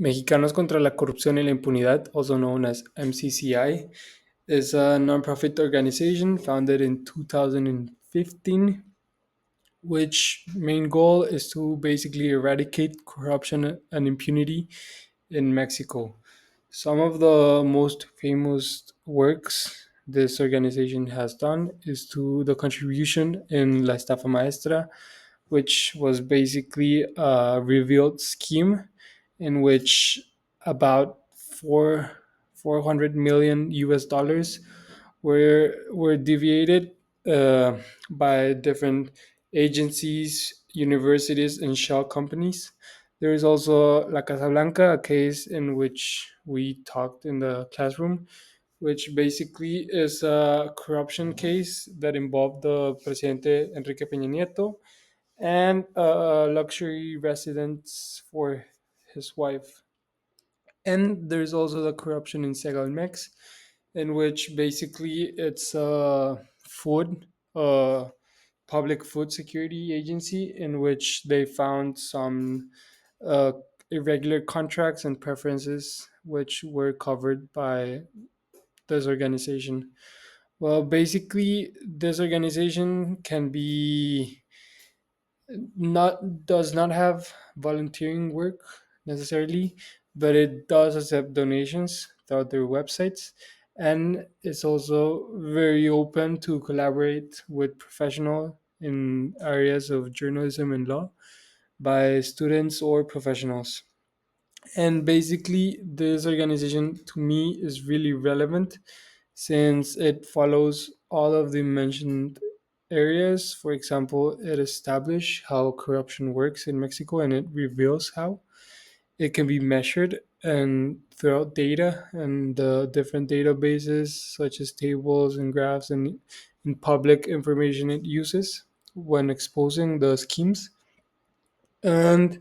Mexicanos contra la Corrupción y la Impunidad, also known as MCCI, is a nonprofit organization founded in 2015, which main goal is to basically eradicate corruption and impunity in Mexico. Some of the most famous works this organization has done is to the contribution in La Estafa Maestra, which was basically a revealed scheme in which about 400 million US dollars were deviated uh, by different agencies, universities, and shell companies. There is also La Casa Blanca, a case in which we talked in the classroom, which basically is a corruption case that involved the Presidente Enrique Peña Nieto and a luxury residence for his wife. And there's also the corruption in Segalmex, in which basically it's a food, uh, public food security agency, in which they found some uh, irregular contracts and preferences which were covered by this organization. Well, basically, this organization can be not does not have volunteering work necessarily, but it does accept donations throughout their websites, and it's also very open to collaborate with professional in areas of journalism and law by students or professionals. And basically, this organization to me is really relevant since it follows all of the mentioned areas. For example, it establishes how corruption works in Mexico and it reveals how it can be measured and throughout data and the different databases such as tables and graphs and in public information it uses when exposing the schemes. And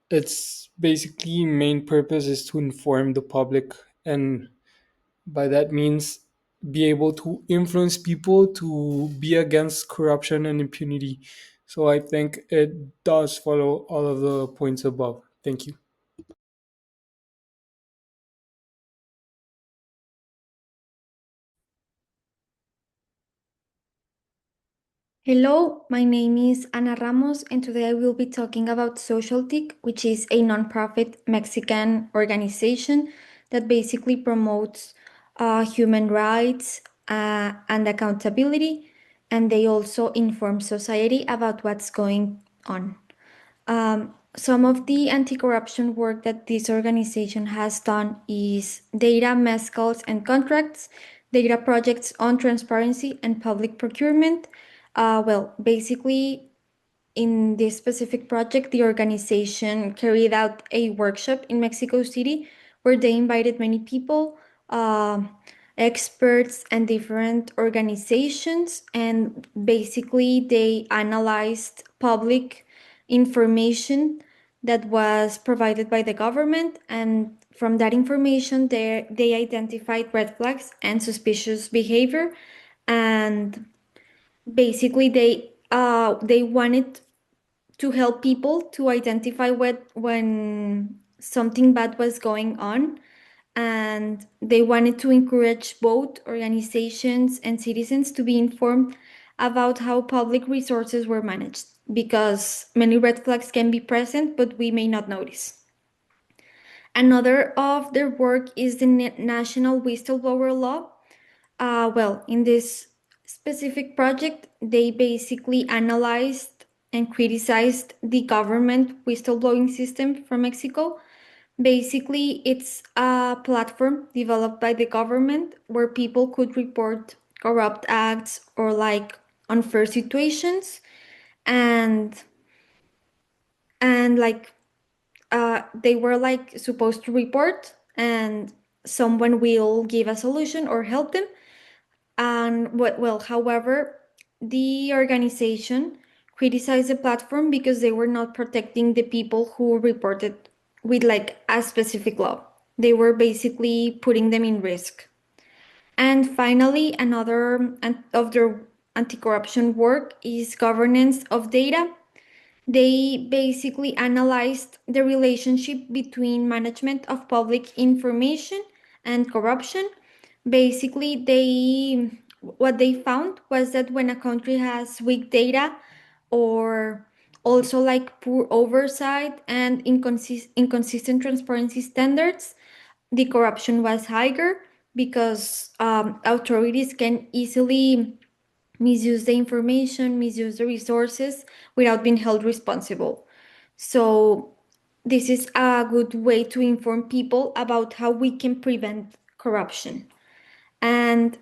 its basically main purpose is to inform the public, and by that means be able to influence people to be against corruption and impunity. So I think it does follow all of the points above. Thank you. Hello, my name is Ana Ramos, and today I will be talking about SocialTIC, which is a nonprofit Mexican organization that basically promotes human rights and accountability, and they also inform society about what's going on. Some of the anti corruption work that this organization has done is data, mescals, and contracts, data projects on transparency and public procurement. Basically, in this specific project, the organization carried out a workshop in Mexico City where they invited many people, experts, and different organizations. And basically, they analyzed public information that was provided by the government. And from that information, they identified red flags and suspicious behavior. And basically, they wanted to help people to identify when something bad was going on, and they wanted to encourage both organizations and citizens to be informed about how public resources were managed, because many red flags can be present but we may not notice. Another of their work is the national whistleblower law. In this specific project, they basically analyzed and criticized the government whistleblowing system from Mexico. Basically, it's a platform developed by the government where people could report corrupt acts or like unfair situations, and and they were like supposed to report, and someone will give a solution or help them. However, the organization criticized the platform because they were not protecting the people who reported with like a specific law. They were basically putting them in risk. And finally, another of their anti corruption work is governance of data. They basically analyzed the relationship between management of public information and corruption. Basically, they what they found was that when a country has weak data or also like poor oversight and inconsistent transparency standards, the corruption was higher because authorities can easily misuse the information, misuse the resources without being held responsible. So, this is a good way to inform people about how we can prevent corruption. And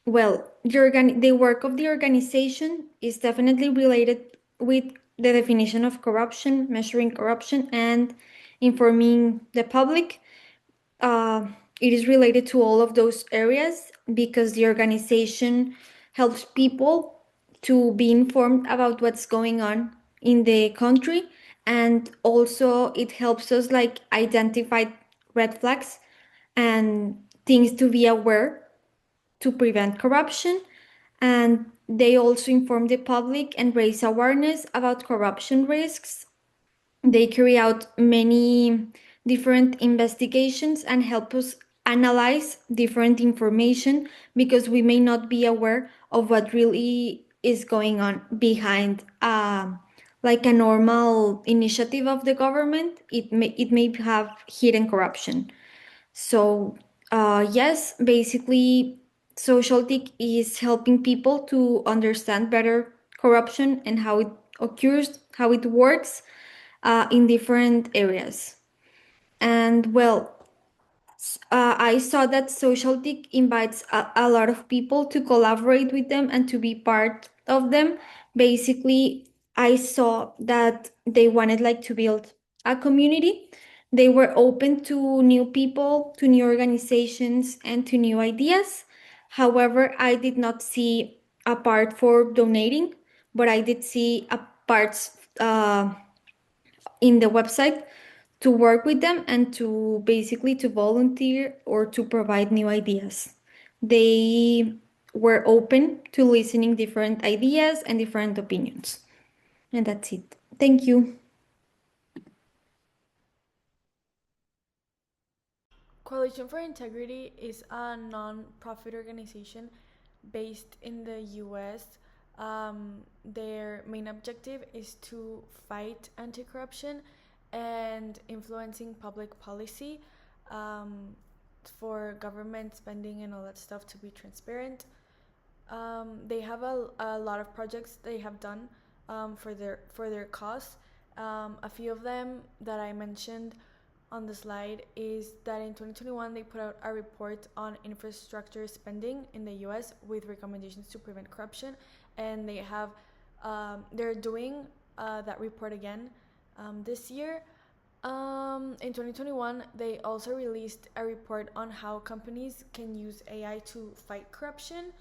well, the work of the organization is definitely related with the definition of corruption, measuring corruption, and informing the public. uh, it is related to all of those areas because the organization helps people to be informed about what's going on in the country, and also it helps us like identify red flags and things to be aware to prevent corruption. And they also inform the public and raise awareness about corruption risks. They carry out many different investigations and help us analyze different information because we may not be aware of what really is going on behind like a normal initiative of the government. It may have hidden corruption. So yes, basically SocialTIC is helping people to understand better corruption and how it occurs, how it works in different areas. And well, I saw that SocialTIC invites a lot of people to collaborate with them and to be part of them. Basically, I saw that they wanted like to build a community. They were open to new people, to new organizations, and to new ideas. However, I did not see a part for donating, but I did see a parts in the website to work with them and to basically to volunteer or to provide new ideas. They were open to listening different ideas and different opinions. And that's it. Thank you. Coalition for Integrity is a non-profit organization based in the US. Their main objective is to fight anti-corruption and influencing public policy, um, for government spending and all that stuff to be transparent. They have a lot of projects they have done for their cause. A few of them that I mentioned on the slide is that in 2021 they put out a report on infrastructure spending in the US with recommendations to prevent corruption, and they're doing that report again this year. In 2021, they also released a report on how companies can use AI to fight corruption,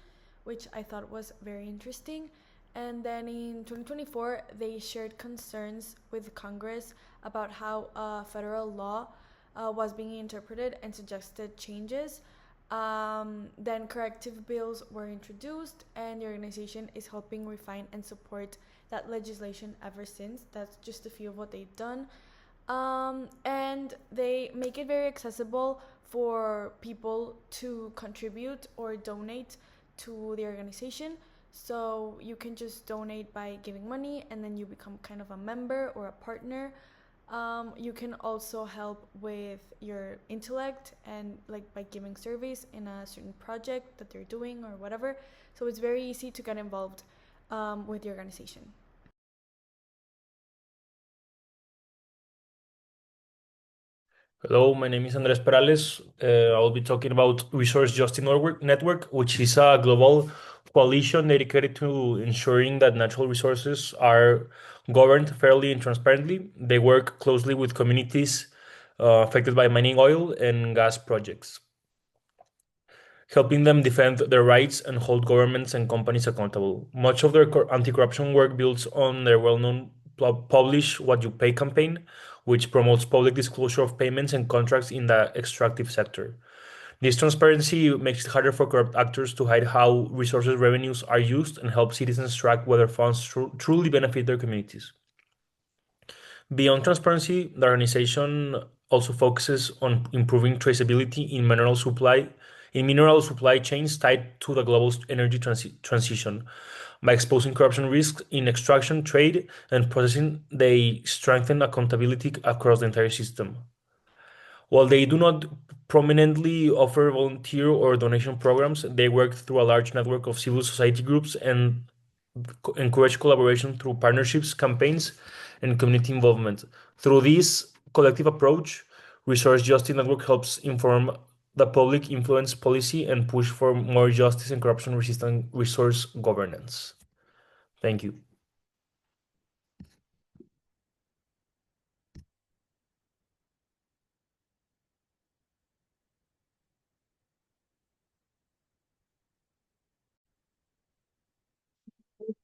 which I thought was very interesting. And then in 2024, they shared concerns with Congress about how federal law was being interpreted and suggested changes. Then corrective bills were introduced, and the organization is helping refine and support that legislation ever since. That's just a few of what they've done. And they make it very accessible for people to contribute or donate to the organization. So you can just donate by giving money, and then you become kind of a member or a partner. You can also help with your intellect and like by giving surveys in a certain project that they're doing or whatever. So it's very easy to get involved with the organization. Hello, my name is Andres Perales. I will be talking about Resource Justice Network, which is a global coalition dedicated to ensuring that natural resources are governed fairly and transparently. They work closely with communities affected by mining oil and gas projects, helping them defend their rights and hold governments and companies accountable. Much of their anti-corruption work builds on their well-known Publish What You Pay campaign, which promotes public disclosure of payments and contracts in the extractive sector. This transparency makes it harder for corrupt actors to hide how resources revenues are used and help citizens track whether funds truly benefit their communities. Beyond transparency, the organization also focuses on improving traceability in mineral supply chains tied to the global energy transition. By exposing corruption risks in extraction, trade, and processing, they strengthen accountability across the entire system. While they do not prominently offer volunteer or donation programs, they work through a large network of civil society groups and encourage collaboration through partnerships, campaigns, and community involvement. Through this collective approach, Resource Justice Network helps inform the public, influence policy, and push for more justice and corruption resistant resource governance. Thank you.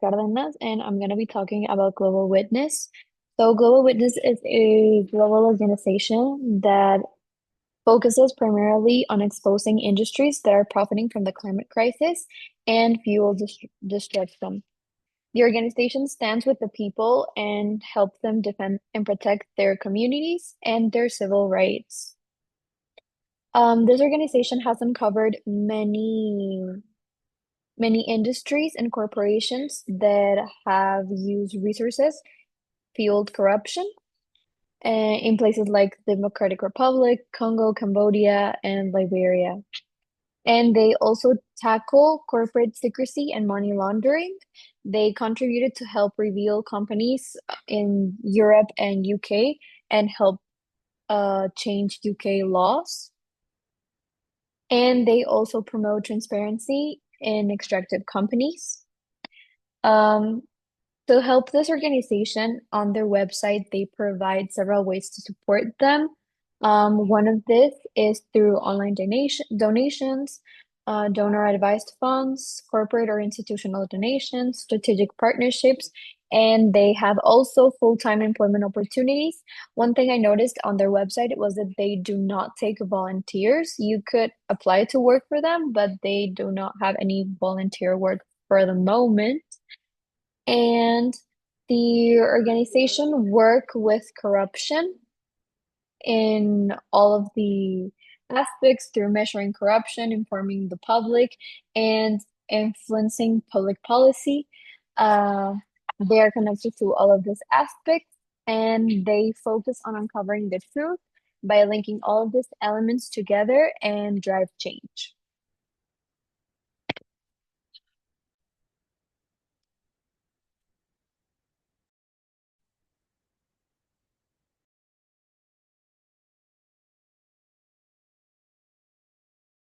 Cardenas, and I'm going to be talking about Global Witness. So, Global Witness is a global organization that focuses primarily on exposing industries that are profiting from the climate crisis and fuel destruction. The organization stands with the people and helps them defend and protect their communities and their civil rights. This organization has uncovered many industries and corporations that have used resources fueled corruption in places like the Democratic Republic, Congo, Cambodia, and Liberia. And they also tackle corporate secrecy and money laundering. They contributed to help reveal companies in Europe and UK and help change UK laws. And they also promote transparency in extractive companies. To help this organization on their website, they provide several ways to support them. One of this is through online donations, donor advised funds, corporate or institutional donations, strategic partnerships, and they have also full-time employment opportunities. One thing I noticed on their website was that they do not take volunteers. You could apply to work for them, but they do not have any volunteer work for the moment. And the organization work with corruption in all of the aspects through measuring corruption, informing the public, and influencing public policy. They are connected to all of these aspects, and they focus on uncovering the truth by linking all of these elements together and drive change.